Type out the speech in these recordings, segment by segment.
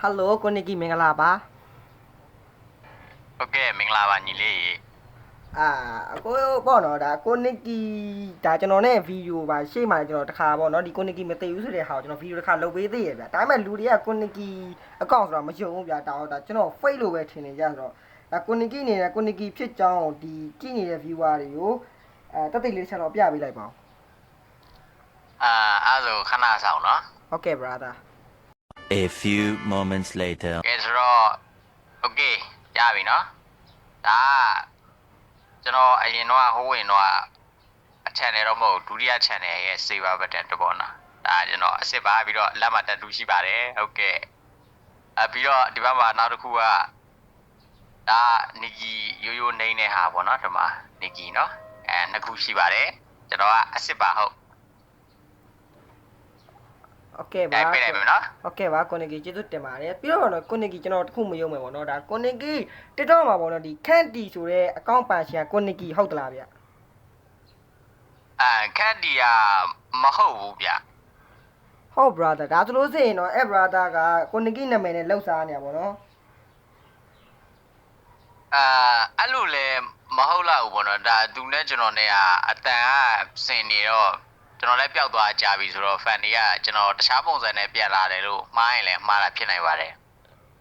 Hello ကိုနစ်ကီမင်္ဂလာပါဟုတ်ကဲ့မင်္ဂလာပါညီလေးကိုပေါ့နော်ဒါကိုနစ်ကီဒါကျွန်တော်နဲ့ဗီဒီယိုပါရှေ့မှာကျွန်တော်တခါပေါ့နော်ဒီကိုနစ်ကီမသိဘူးဆိုတဲ့ဟာကိုကျွန်တော်ဗီဒီယိုတစ်ခါလုပ်ပေးသေးရဗျာဒါပေမဲ့လူတွေကကိုနစ်ကီအကောင့်ဆိုတော့မယုံဘူးဗျာဒါကျွန်တော် fake လို့ပဲထင်နေကြဆိုတော့ဒါကိုနစ်ကီအနေနဲ့ကိုနစ်ကီဖြစ်ကြောင်းဒီကြည့်နေတဲ့ viewer တွေကိုတက်တိတ်လေးတစ်ချက်တော့ပြပေးလိုက်ပါဦးအဲ့ဆိုခဏဆောင်နော်ဟုတ်ကဲ့ brother A few moments later ကဲဆိုတော့โอเคရပြီနော်ဒါကျွန်တော်အရင်တော့ဟိုးဝင်တော့အ channel တော့မဟုတ်ဒုတိယ channel ရဲ့ saver button တပေါ့နော်ဒါကျွန်တော်အစ်စ်ပါပြီးတော့လက်မှာတက်တူရှိပါတယ်ဟုတ်ကဲ့ပြီးတော့ဒီဘက်မှာနောက်တစ်ခုကဒါနီကီရိုးရိုးနေတဲ့ဟာပေါ့နော်ဒီမှာနီကီနော်နှစ်ခုရှိပါတယ်ကျွန်တော်ကအစ်စ်ပါဟုတ်โอเคပါပြလိုက်မယ်နော်โอเคပါကိုနစ်ကီကျေးဇူးတင်ပါတယ်ပြီးတော့နော်ကိုနစ်ကီကျွန်တော်တခုမယုံမယ်ပေါ့နော်ဒါကိုနစ်ကီ TikTok မှာပေါ့နော်ဒီခန့်တီဆိုတဲ့အကောင့်ပန်ရှင်ကိုနစ်ကီဟုတ်သလားဗျခက်တီကမဟုတ်ဘူးဗျဟုတ် brother ဒါဆိုလို့ဆိုရင်တော့brother ကကိုနစ်ကီနာမည်နဲ့လှုပ်ရှားနေတာပေါ့နော်အဲ့လိုလဲမဟုတ်လားဘူးပေါ့နော်ဒါသူနဲ့ကျွန်တော်နဲ့ကအတန်ကစင်နေတော့ကျွန်တော်လည်းပျောက်သွားကြပြီဆိုတော့ fan တွေကကျွန်တော်တခြားပုံစံနဲ့ပြန်လာတယ်လို့မှားရင်လည်းမှားတာဖြစ်နိုင်ပါတယ်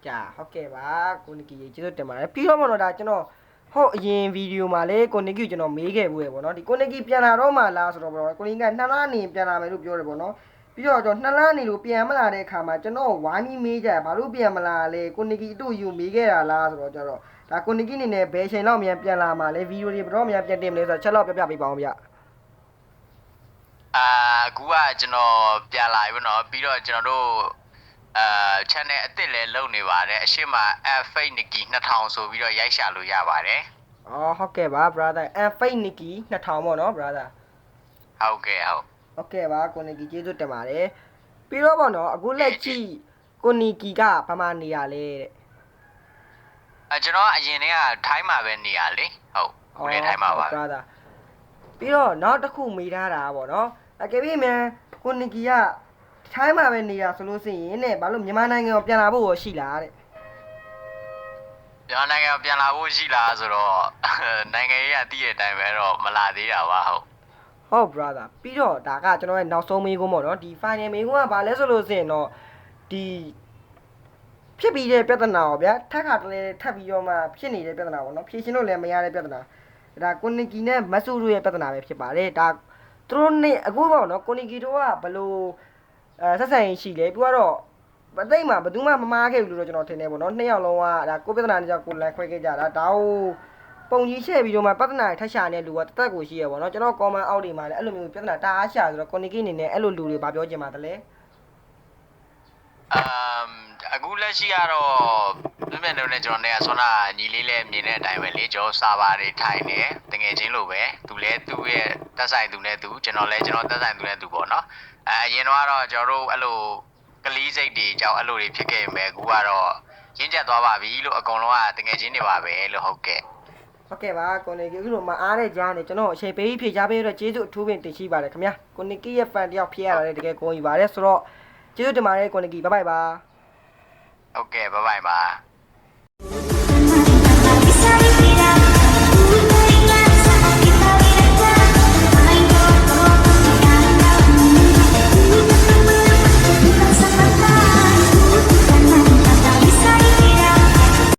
ကြာဟုတ်ကဲ့ပါကိုနစ်ကီကျေးဇူးတင်ပါတယ်ပြီးတော့ပေါ့နော်ဒါကျွန်တော်ဟုတ်အရင်ဗီဒီယိုမှာလေကိုနစ်ကီကျွန်တော်မေးခဲ့ဘူးရပေါ့နော်ဒီကိုနစ်ကီပြန်လာတော့မှလားဆိုတော့ပေါ့ကိုနစ်က2လနေပြန်လာမယ်လို့ပြောတယ်ပေါ့နော်ပြီးတော့ကျွန်တော်2လနေလို့ပြန်မလာတဲ့အခါမှာကျွန်တော်ဝိုင်းပြီးမေးကြဘာလို့ပြန်မလာလဲကိုနစ်ကီအတူယူမေးခဲ့တာလားဆိုတော့ကျတော့ဒါကိုနစ်ကီနေနဲ့ဘယ်ချိန်လောက်မြန်ပြန်လာမှာလဲဗီဒီယိုတွေဘယ်တော့မြန်ပြန်တင်မလဲဆိုတော့ချက်လောက်ပြပြပေးပါအောင်ဗျအခုကကျွန်တော်ပြန်လာပြီနော်ပြီးတော့ကျွန်တော်တို့channel အစ်စ်လည်းလုပ်နေပါတယ်အရှိမ fake nikki 2000ဆိုပြီးတော့ရိုက်ရှာလို့ရပါတယ်ဟုတ်ကဲ့ပါ brother fake nikki 2000ပေါ့နော် brother ဟုတ်ကဲ့ဟုတ်ကဲ့ပါကိုနစ်ကီကျေးဇူးတင်ပါတယ်ပြီးတော့ပေါ့နော်အခုလက်ကြည့်ကိုနစ်ကီကဘာမှနေရလဲတဲ့ကျွန်တော်အရင်တည်းကထိုင်းမှာပဲနေရလေဟုတ်ခုလည်းထိုင်းမှာပါ brother ပြီးတော့နောက်တစ်ခုမေးထားတာပေါ့နော်အကယ်၍မြန်ကိုနစ်ကီကထိုင်းမှာပဲနေရဆိုလို့ရှိရင်တဲ့ဘာလို့မြန်မာနိုင်ငံကိုပြန်လာဖို့ရှိလားတဲ့မြန်မာနိုင်ငံကိုပြန်လာဖို့ရှိလားဆိုတော့နိုင်ငံရေးကတည့်တဲ့အတိုင်းပဲတော့မလာသေးတာပါဟုတ် brother ပြီးတော့ဒါကကျွန်တော်ရဲ့နောက်ဆုံးမေးခွန်းပေါ့နော်ဒီ final မေးခွန်းကဘာလဲဆိုလို့ရှိရင်တော့ဒီဖြစ်ပြီးတဲ့ပြဿနာပေါ့ဗျာထပ်ခါတလဲထပ်ပြီးတော့မှဖြစ်နေတဲ့ပြဿနာပေါ့နော်ဖြေရှင်းလို့လည်းမရတဲ့ပြဿနာဒါကိုနစ်ကီနဲ့မဆူတို့ရဲ့ပြဿနာပဲဖြစ်ပါတယ်ဒါသူတို့နဲ့အခုပေါ့နော်ကိုနစ်ကီတို့ကဘလို့ဆက်ဆံရေးရှိလေပြီးတော့မသိမှဘယ်သူမှမမားခဲ့ဘူးလို့တော့ကျွန်တော်ထင်တယ်ပေါ့နော်နှစ်ယောက်လုံးကဒါကိုပြဿနာနဲ့ကြောင့်ကိုလန်ခွဲခဲ့ကြတာဒါကိုပုံကြီးရှဲ့ပြီးတော့မှပြဿနာထက်ရှာနေတဲ့လူကတသက်ကိုရှိရပေါ့နော်ကျွန်တော် comment အောက်တွေမှာလည်းအဲ့လိုမျိုးပြဿနာတအားရှာဆိုတော့ကိုနစ်ကီအနေနဲ့အဲ့လိုလူတွေဗာပြောချင်ပါတယ်လေအခုလက်ရှိကတော့ပြည့်မြတ်နဲ့ကျွန်တော်နဲ့ဆွမ်းနာညီလေးလည်းမြင်တဲ့အတိုင်းပဲလေကျွန်တော်စာပါတွေထိုင်နေတငယ်ချင်းလိုပဲသူလည်းသူ့ရဲ့တက်ဆိုင်သူနဲ့သူကျွန်တော်လည်းကျွန်တော်တက်ဆိုင်သူနဲ့သူပေါ့နော်အရင်တော့ကျွန်တော်တို့အဲ့လိုကလီးစိတ်တွေကြောင့်အဲ့လိုတွေဖြစ်ခဲ့မယ်အခုကတော့ရင်းကျက်သွားပါပြီလို့အကုန်လုံးကတငယ်ချင်းတွေပါပဲလို့ဟုတ်ကဲ့ဟုတ်ကဲ့ပါကိုနစ်ကီအခုလိုမအားတဲ့ကြားနေကျွန်တော်အချိန်ပေးဖြေချပေးရတော့ကျေးဇူးအထူးပင်တင်ရှိပါတယ်ခင်ဗျာကိုနစ်ကီရဲ့ fan တယောက်ဖြေရတာလည်းတကယ်ကိုကြီးပါတယ်ဆိုတော့ကျေးဇူးတင်ပါတယ်ကိုနစ်ကီဘိုင်ဘိုင်ပါဟုတ်ကဲ့ဘိုင်ဘိုင်ပါ